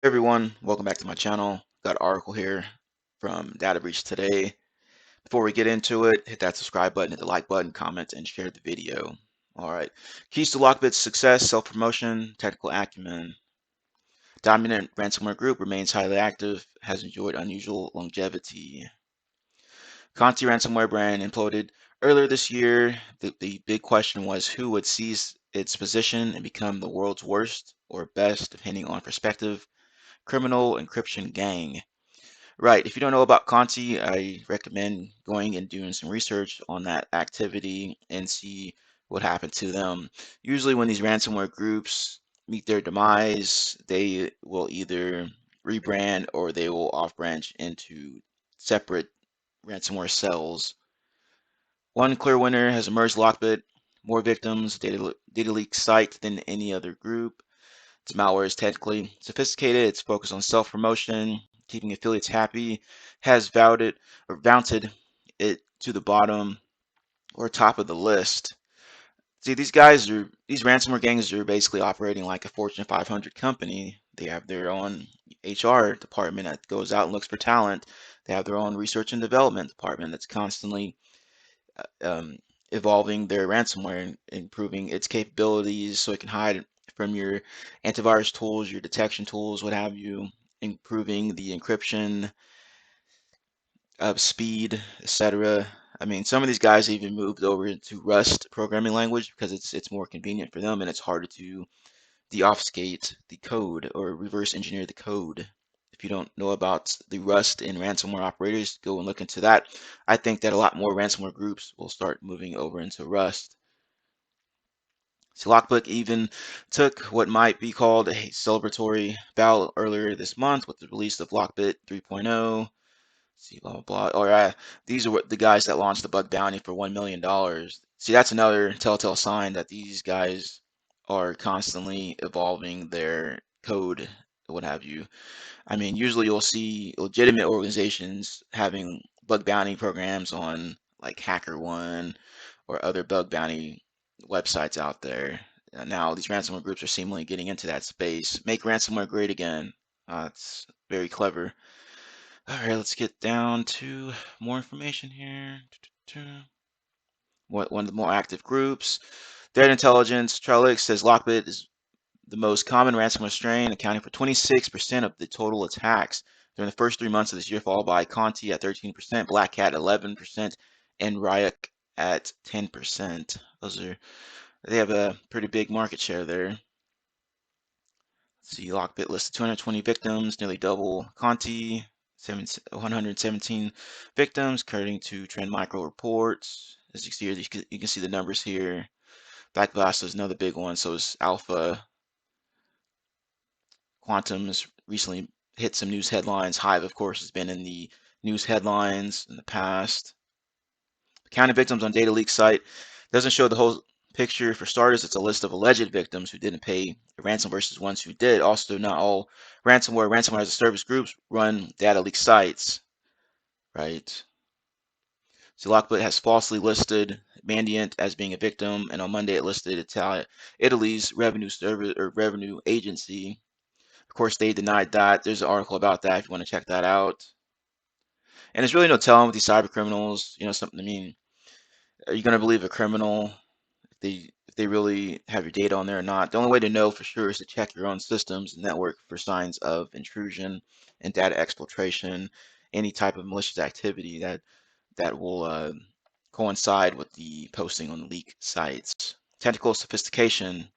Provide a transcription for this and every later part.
Hey everyone, welcome back to my channel. Got an article here from Data Breach Today. Before we get into it, hit that subscribe button, hit the like button, comment, and share the video. All right. Keys to Lockbit's success: self-promotion, technical acumen. Dominant ransomware group remains highly active, has enjoyed unusual longevity. Conti ransomware brand imploded earlier this year. The big question was who would seize its position and become the world's worst or best, depending on perspective. Criminal encryption gang. Right. If you don't know about Conti, I recommend going and doing some research on that activity and see what happened to them. Usually, when these ransomware groups meet their demise, they will either rebrand or they will off-branch into separate ransomware cells. One clear winner has emerged: Lockbit. More victims, data leak site than any other group. Its malware is technically sophisticated. It's focused on self-promotion, keeping affiliates happy, has mounted it to the bottom or top of the list. See, these ransomware gangs are basically operating like a Fortune 500 company. They have their own HR department that goes out and looks for talent. They have their own research and development department that's constantly um, evolving their ransomware and improving its capabilities so it can hide from your antivirus tools, your detection tools, what have you, improving the encryption speed, etc. I mean, some of these guys even moved over into Rust programming language because it's more convenient for them and it's harder to deobfuscate the code or reverse engineer the code. If you don't know about the Rust and ransomware operators, go and look into that. I think that a lot more ransomware groups will start moving over into Rust. So Lockbook even took what might be called a celebratory bow earlier this month with the release of Lockbit 3.0. See, blah, blah, blah. All right, these are the guys that launched the bug bounty for $1 million. See, that's another telltale sign that these guys are constantly evolving their code, what have you. I mean, usually you'll see legitimate organizations having bug bounty programs on like HackerOne or other bug bounty websites out there. Now, these ransomware groups are seemingly getting into that space. Make ransomware great again. It's very clever. All right, let's get down to more information here. One of the more active groups. Threat intelligence. Trellix says Lockbit is the most common ransomware strain, accounting for 26% of the total attacks during the first 3 months of this year, followed by Conti at 13%, Black Cat 11%, and Ryuk at 10%. They have a pretty big market share there. Let's see, Lockbit listed 220 victims, nearly double Conti, 117 victims, according to Trend Micro reports. As you see here, you can see the numbers here. Black Blast is another big one, so is Alpha. Quantum has recently hit some news headlines. Hive, of course, has been in the news headlines in the past. Counting victims on data leak site doesn't show the whole picture. For starters, it's a list of alleged victims who didn't pay the ransom versus ones who did. Also, not all ransomware as a service groups run data leak sites, right? So Lockbit has falsely listed Mandiant as being a victim, and on Monday it listed Italy's revenue service or revenue agency. Of course, they denied that. There's an article about that if you want to check that out. And there's really no telling with these cyber criminals. You know, something. I mean, are you going to believe a criminal if they really have your data on there or not? The only way to know for sure is to check your own systems and network for signs of intrusion and data exfiltration, any type of malicious activity that will coincide with the posting on the leak sites. Technical sophistication.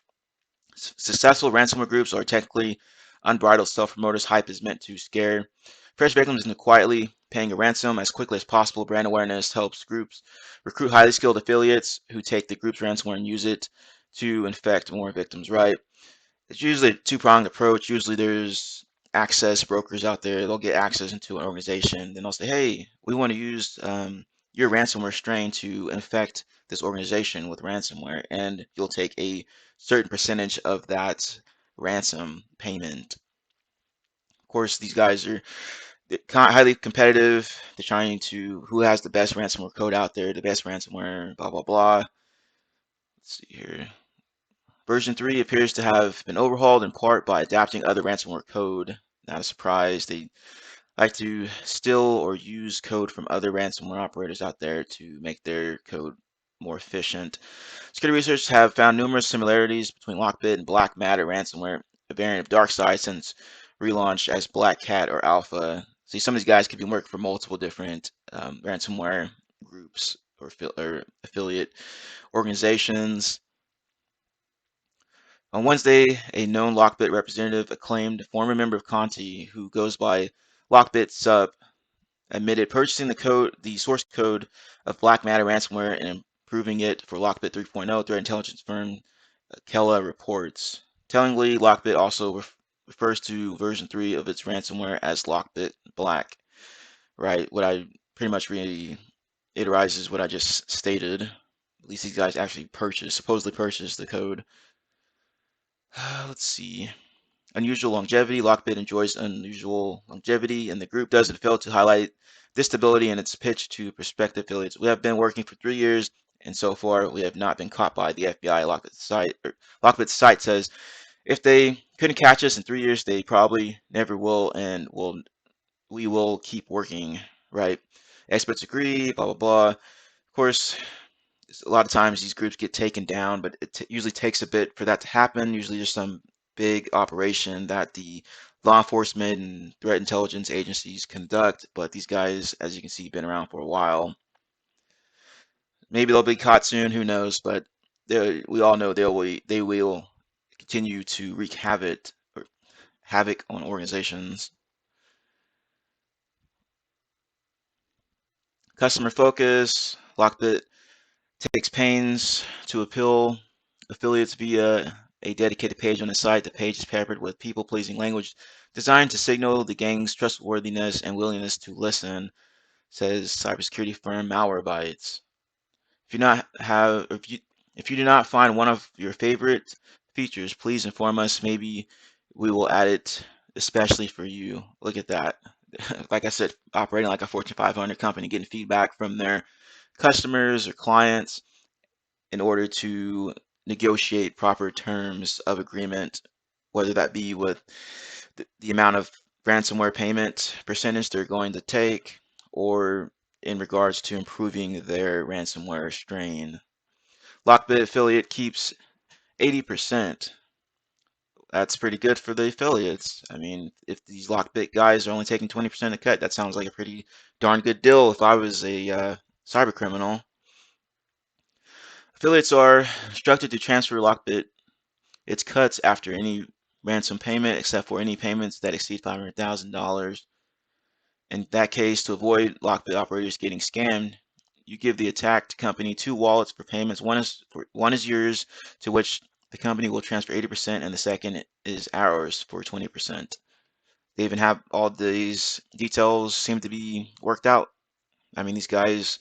Successful ransomware groups are technically unbridled self-promoters. Hype is meant to scare fresh victims into quietly paying a ransom as quickly as possible. Brand awareness helps groups recruit highly skilled affiliates who take the group's ransomware and use it to infect more victims, right? It's usually a two-pronged approach. Usually there's access brokers out there. They'll get access into an organization. Then they'll say, hey, we want to use your ransomware strain to infect this organization with ransomware. And you'll take a certain percentage of that ransom payment. Of course, these guys are highly competitive. They're trying to, who has the best ransomware code out there, the best ransomware, blah, blah, blah. Let's see here. Version 3 appears to have been overhauled in part by adapting other ransomware code. Not a surprise. They like to steal or use code from other ransomware operators out there to make their code more efficient. Security researchers have found numerous similarities between Lockbit and Black Matter ransomware, a variant of DarkSide since relaunched as Black Cat or Alpha. See, some of these guys could be working for multiple different ransomware groups or affiliate organizations. On Wednesday, a known Lockbit representative, acclaimed former member of Conti, who goes by Lockbit Sub, admitted purchasing the source code of Black Matter ransomware and improving it for Lockbit 3.0. Threat intelligence firm Kella reports. Tellingly, Lockbit also refers to version 3 of its ransomware as Lockbit Black. Right? What I pretty much reiterizes what I just stated. At least these guys actually supposedly purchased the code. Let's see. Unusual longevity. Lockbit enjoys unusual longevity, and the group doesn't fail to highlight this stability in its pitch to prospective affiliates. We have been working for 3 years, and so far we have not been caught by the FBI. Lockbit's site says if they couldn't catch us in 3 years, they probably never will, and we will keep working. Right? Experts agree. Blah blah blah. Of course, a lot of times these groups get taken down, but it usually takes a bit for that to happen. Usually there's some big operation that the law enforcement and threat intelligence agencies conduct, but these guys, as you can see, been around for a while. Maybe they'll be caught soon, who knows, but we all know they will continue to wreak havoc on organizations. Customer focus. Lockbit takes pains to appeal affiliates via a dedicated page on the site. The page is peppered with people-pleasing language designed to signal the gang's trustworthiness and willingness to listen, says cybersecurity firm Malwarebytes. If you not have, if you do not find one of your favorite features, please inform us. Maybe we will add it especially for you. Look at that. Like I said, operating like a Fortune 500 company, getting feedback from their customers or clients in order to negotiate proper terms of agreement, whether that be with the amount of ransomware payment percentage they're going to take or in regards to improving their ransomware strain. Lockbit affiliate keeps 80%. That's pretty good for the affiliates. I mean, if these Lockbit guys are only taking 20% of the cut, that sounds like a pretty darn good deal if I was a cyber criminal. Affiliates are instructed to transfer Lockbit its cuts after any ransom payment, except for any payments that exceed $500,000. In that case, to avoid Lockbit operators getting scammed, you give the attacked company two wallets for payments. One is yours, to which the company will transfer 80%, and the second is ours for 20%. They even have all these details seem to be worked out. I mean, these guys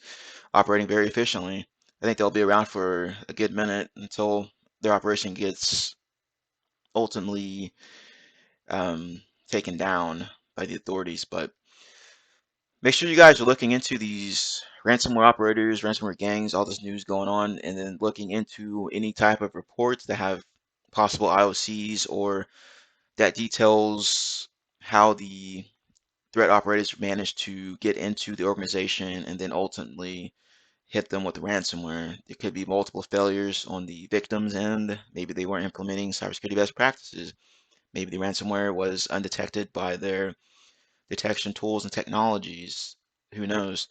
operating very efficiently. I think they'll be around for a good minute until their operation gets ultimately taken down by the authorities. But make sure you guys are looking into these ransomware operators, ransomware gangs, all this news going on, and then looking into any type of reports that have possible IOCs or that details how the threat operators managed to get into the organization and then ultimately hit them with ransomware. There could be multiple failures on the victims end. Maybe they weren't implementing cybersecurity best practices. Maybe the ransomware was undetected by their detection tools and technologies. Who knows?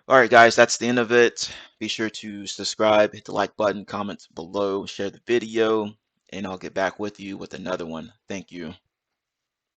All right, guys, that's the end of it. Be sure to subscribe, hit the like button, comment below, share the video, and I'll get back with you with another one. Thank you.